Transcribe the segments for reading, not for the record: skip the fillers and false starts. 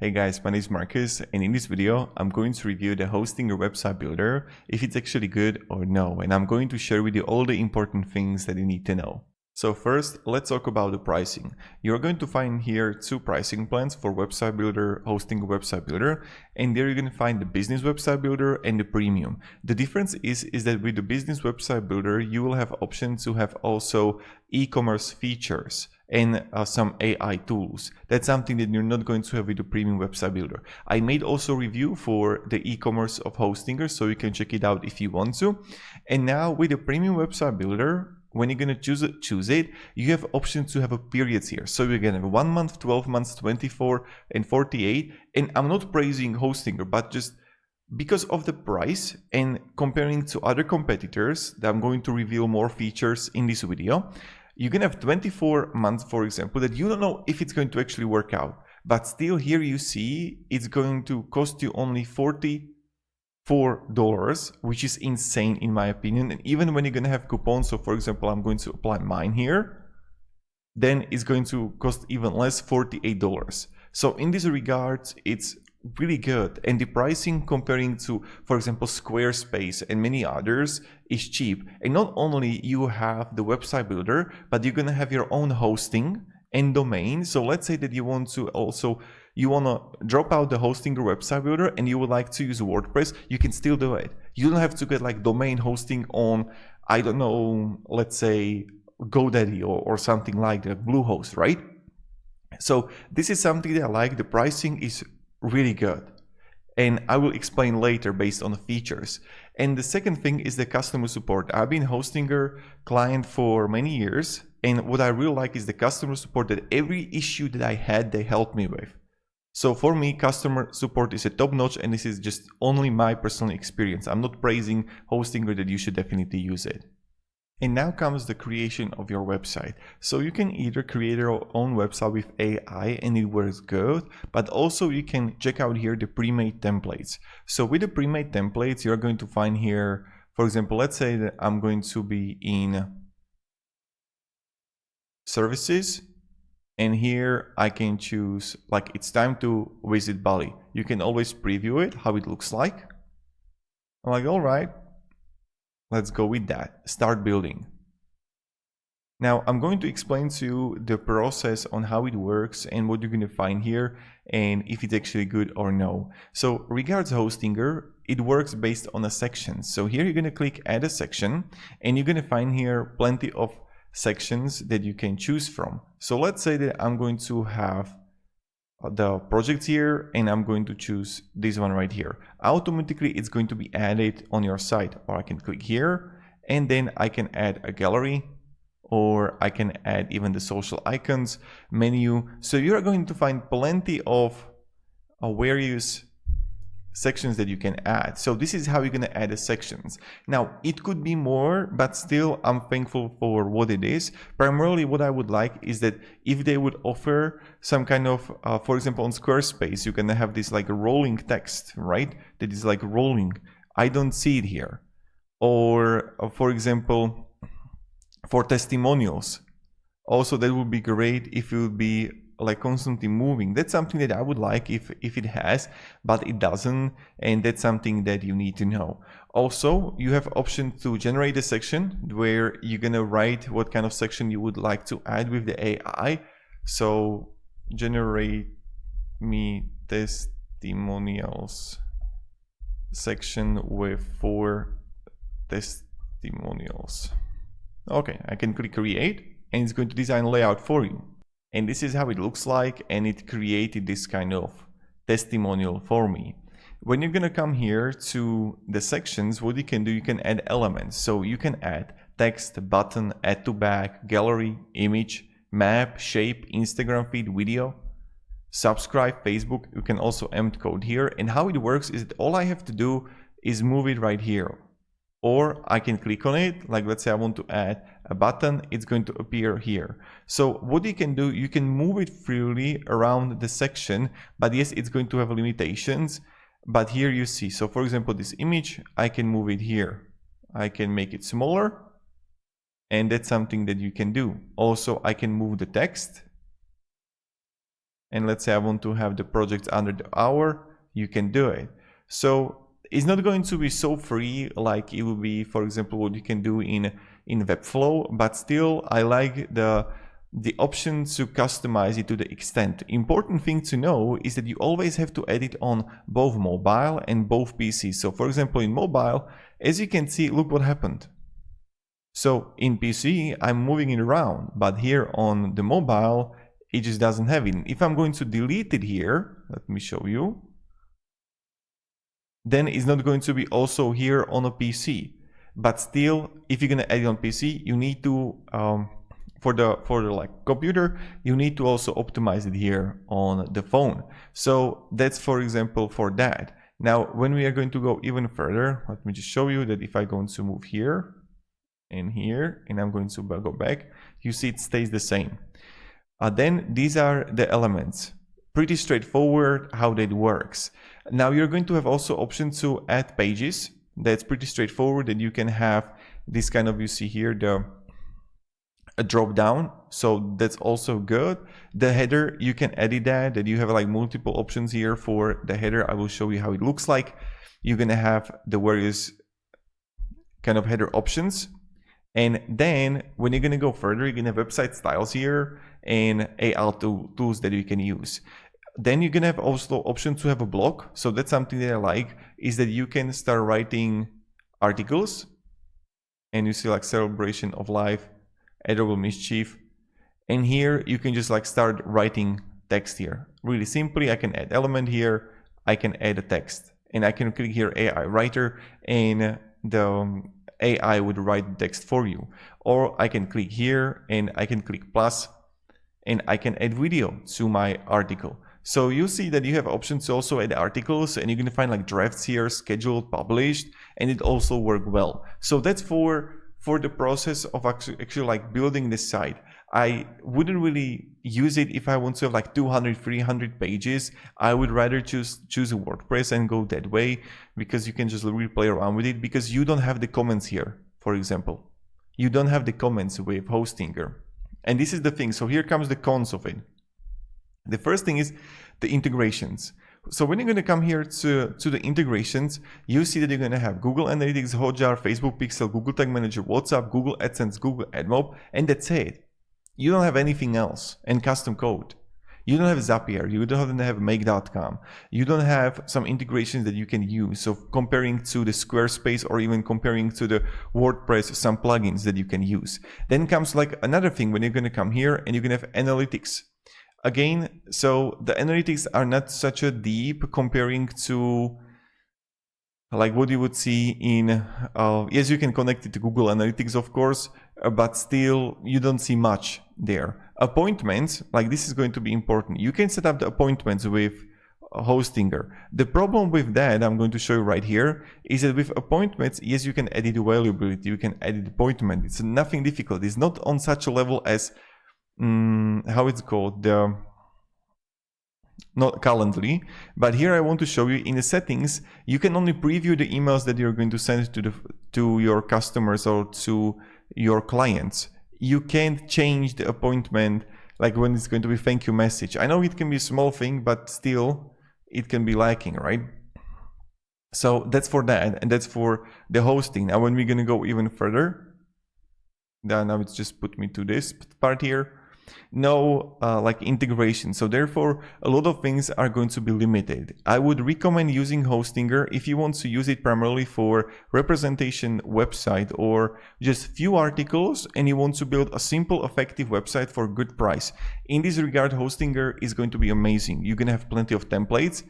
Hey guys, my name is Marcus, and in this video I'm going to review the Hostinger website builder, if it's actually good or no, and I'm going to share with you all the important things that you need to know. So first, let's talk about the pricing. You're going to find here two pricing plans for website builder, Hostinger website builder, and there you're going to find the business website builder and the premium. The difference is that with the business website builder, you will have options to have also e-commerce features and some AI tools. That's something that you're not going to have with the premium website builder. I made also a review for the e-commerce of Hostinger, so you can check it out if you want to. And now with the premium website builder, when you're going to choose it, you have options to have a periods here. So you're going to have 1 month, 12 months, 24 and 48. And I'm not praising Hostinger, but just because of the price and comparing to other competitors that I'm going to reveal more features in this video, you can have 24 months, for example, that you don't know if it's going to actually work out. But still here you see it's going to cost you only $44, which is insane in my opinion. And even when you're going to have coupons, so for example, I'm going to apply mine here, then it's going to cost even less, $48. So in this regard, it's really good, and the pricing comparing to, for example, Squarespace and many others is cheap. And not only you have the website builder, but you're gonna have your own hosting and domain. So let's say that you want to drop out the Hostinger website builder and you would like to use WordPress, you can still do it. You don't have to get like domain hosting on, I don't know, let's say GoDaddy or something like that, Bluehost, right? So this is something that I like. The pricing is really good, and I will explain later based on the features. And the second thing is the customer support. I've been Hostinger client for many years, and what I really like is the customer support, that every issue that I had, they helped me with. So for me, customer support is a top notch, and this is just only my personal experience. I'm not praising Hostinger, that you should definitely use it. And now comes the creation of your website. So you can either create your own website with AI and it works good, but also you can check out here the pre-made templates. So with the pre-made templates, you're going to find here, for example, let's say that I'm going to be in services, and here I can choose like it's time to visit Bali. You can always preview it, how it looks like. I'm like, all right, let's go with that. Start building. Now I'm going to explain to you the process on how it works and what you're going to find here and if it's actually good or no. So regards Hostinger, it works based on a section. So here you're going to click add a section, and you're going to find here plenty of sections that you can choose from. So let's say that I'm going to have the project here, and I'm going to choose this one right here. Automatically it's going to be added on your site, or I can click here and then I can add a gallery, or I can add even the social icons menu. So you're going to find plenty of various sections that you can add. So this is how you're going to add the sections. Now it could be more, but still I'm thankful for what it is. Primarily what I would like is that if they would offer some kind of, for example, on Squarespace, you can have this like a rolling text, right? That is like rolling. I don't see it here. Or for example, for testimonials, also that would be great if it would be like constantly moving. That's something that I would like if it has, but it doesn't, and that's something that you need to know. Also, you have option to generate a section where you're gonna write what kind of section you would like to add with the AI. So generate me testimonials section with 4 testimonials. Okay, I can click create, and it's going to design layout for you. And this is how it looks like, and it created this kind of testimonial for me. When you're gonna come here to the sections, what you can do, you can add elements. So you can add text, button, add to back, gallery, image, map, shape, Instagram feed, video, subscribe, Facebook. You can also embed code here. And how it works is that all I have to do is move it right here. Or I can click on it, like let's say I want to add a button, it's going to appear here. So what you can do, you can move it freely around the section, but yes, it's going to have limitations. But here you see, so for example, this image, I can move it here. I can make it smaller, and that's something that you can do. Also, I can move the text, and let's say I want to have the projects under the hour, you can do it. So it's not going to be so free like it will be, for example, what you can do in Webflow, but still I like the option to customize it to the extent. Important thing to know is that you always have to edit on both mobile and both PCs. So for example, in mobile, as you can see, look what happened. So in PC, I'm moving it around, but here on the mobile, it just doesn't have it. If I'm going to delete it here, let me show you, then it's not going to be also here on a PC. But still, if you're gonna edit on PC, you need to, for the like computer, you need to also optimize it here on the phone. So that's, for example, for that. Now, when we are going to go even further, let me just show you that if I'm going to move here, and here, and I'm going to go back, you see it stays the same. Then these are the elements. Pretty straightforward how that works. Now you're going to have also options to add pages. That's pretty straightforward, and you can have this kind of, you see here, a drop down. So that's also good. The header, you can edit that you have like multiple options here for the header. I will show you how it looks like. You're going to have the various kind of header options. And then when you're going to go further, you're going to have website styles here and AI tools that you can use. Then you're going to have also option to have a blog. So that's something that I like, is that you can start writing articles, and you see like celebration of life, adorable mischief. And here you can just like start writing text here. Really simply, I can add element here. I can add a text, and I can click here AI writer, and the AI would write the text for you. Or I can click here and I can click plus, and I can add video to my article. So you see that you have options to also add articles, and you're going to find like drafts here, scheduled, published, and it also work well. So that's for the process of actually like building this site. I wouldn't really use it if I want to have like 200, 300 pages. I would rather choose a WordPress and go that way, because you can just really play around with it, because you don't have the comments here, for example. You don't have the comments with Hostinger. And this is the thing. So here comes the cons of it. The first thing is the integrations. So when you're going to come here to the integrations, you see that you're going to have Google Analytics, Hotjar, Facebook Pixel, Google Tag Manager, WhatsApp, Google AdSense, Google AdMob, and that's it. You don't have anything else, and custom code. You don't have Zapier, you don't have Make.com. You don't have some integrations that you can use. So comparing to the Squarespace, or even comparing to the WordPress, some plugins that you can use. Then comes like another thing when you're going to come here and you're going to have analytics. Again, so the analytics are not such a deep comparing to like what you would see in, yes, you can connect it to Google Analytics, of course, but still you don't see much there. Appointments, like this is going to be important. You can set up the appointments with Hostinger. The problem with that, I'm going to show you right here, is that with appointments, yes, you can edit availability, you can edit appointment. It's nothing difficult. It's not on such a level as how it's called, not Calendly, but here I want to show you in the settings, you can only preview the emails that you're going to send to your customers or to your clients. You can't change the appointment, like when it's going to be thank you message. I know it can be a small thing, but still it can be lacking, right? So that's for that, and that's for the hosting. Now when we're going to go even further, now it's just put me to this part here. No like integration, so therefore a lot of things are going to be limited. I would recommend using Hostinger if you want to use it primarily for representation website or just few articles, and you want to build a simple effective website for good price. In this regard, Hostinger is going to be amazing. You're gonna have plenty of templates.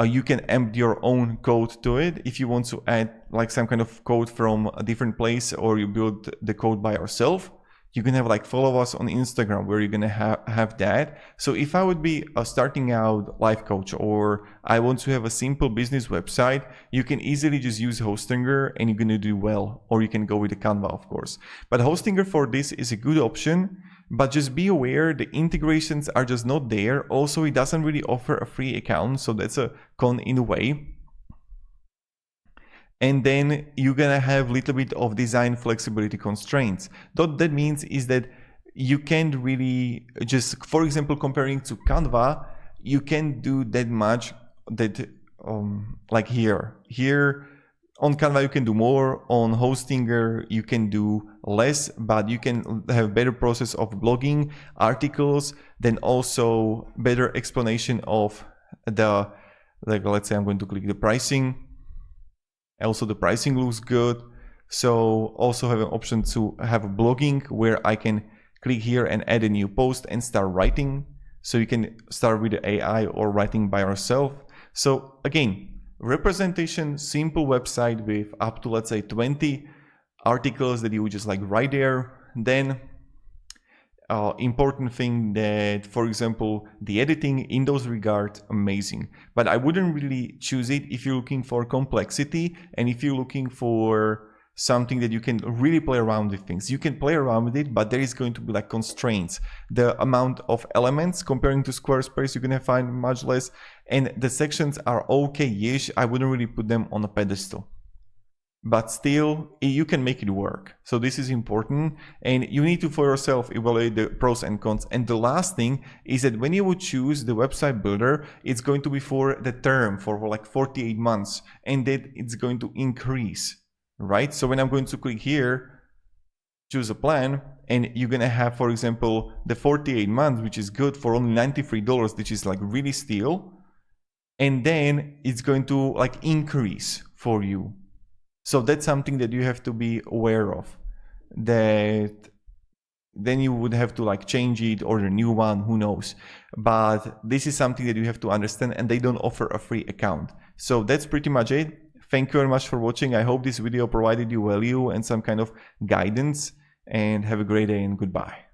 You can embed your own code to it if you want to add like some kind of code from a different place, or you build the code by yourself. You can have like follow us on Instagram where you're gonna have that. So if I would be a starting out life coach, or I want to have a simple business website, you can easily just use Hostinger and you're gonna do well. Or you can go with the Canva, of course. But Hostinger for this is a good option, but just be aware the integrations are just not there. Also, it doesn't really offer a free account, so that's a con in a way. And then you're gonna have a little bit of design flexibility constraints. What that means is that you can't really just, for example, comparing to Canva, you can't do that much that like here on Canva you can do more, on Hostinger you can do less, but you can have better process of blogging articles, then also better explanation of the, like, let's say I'm going to click the pricing. Also the pricing looks good. So also have an option to have a blogging where I can click here and add a new post and start writing. So you can start with the AI or writing by yourself. So again, representation, simple website with up to, let's say, 20 articles that you would just like write there. Then important thing that, for example, the editing in those regards, amazing. But I wouldn't really choose it if you're looking for complexity and if you're looking for something that you can really play around with things. You can play around with it, but there is going to be like constraints. The amount of elements comparing to Squarespace, you're gonna find much less. And the sections are okay-ish. I wouldn't really put them on a pedestal. But still, you can make it work. So this is important, and you need to for yourself evaluate the pros and cons. And the last thing is that when you would choose the website builder, it's going to be for the term, for like 48 months, and that it's going to increase, right? So when I'm going to click here, choose a plan, and you're gonna have, for example, the 48 months, which is good for only $93, which is like really steal. And then it's going to like increase for you. So that's something that you have to be aware of, that then you would have to like change it or a new one, who knows. But this is something that you have to understand, and they don't offer a free account. So that's pretty much it. Thank you very much for watching. I hope this video provided you value and some kind of guidance, and have a great day and goodbye.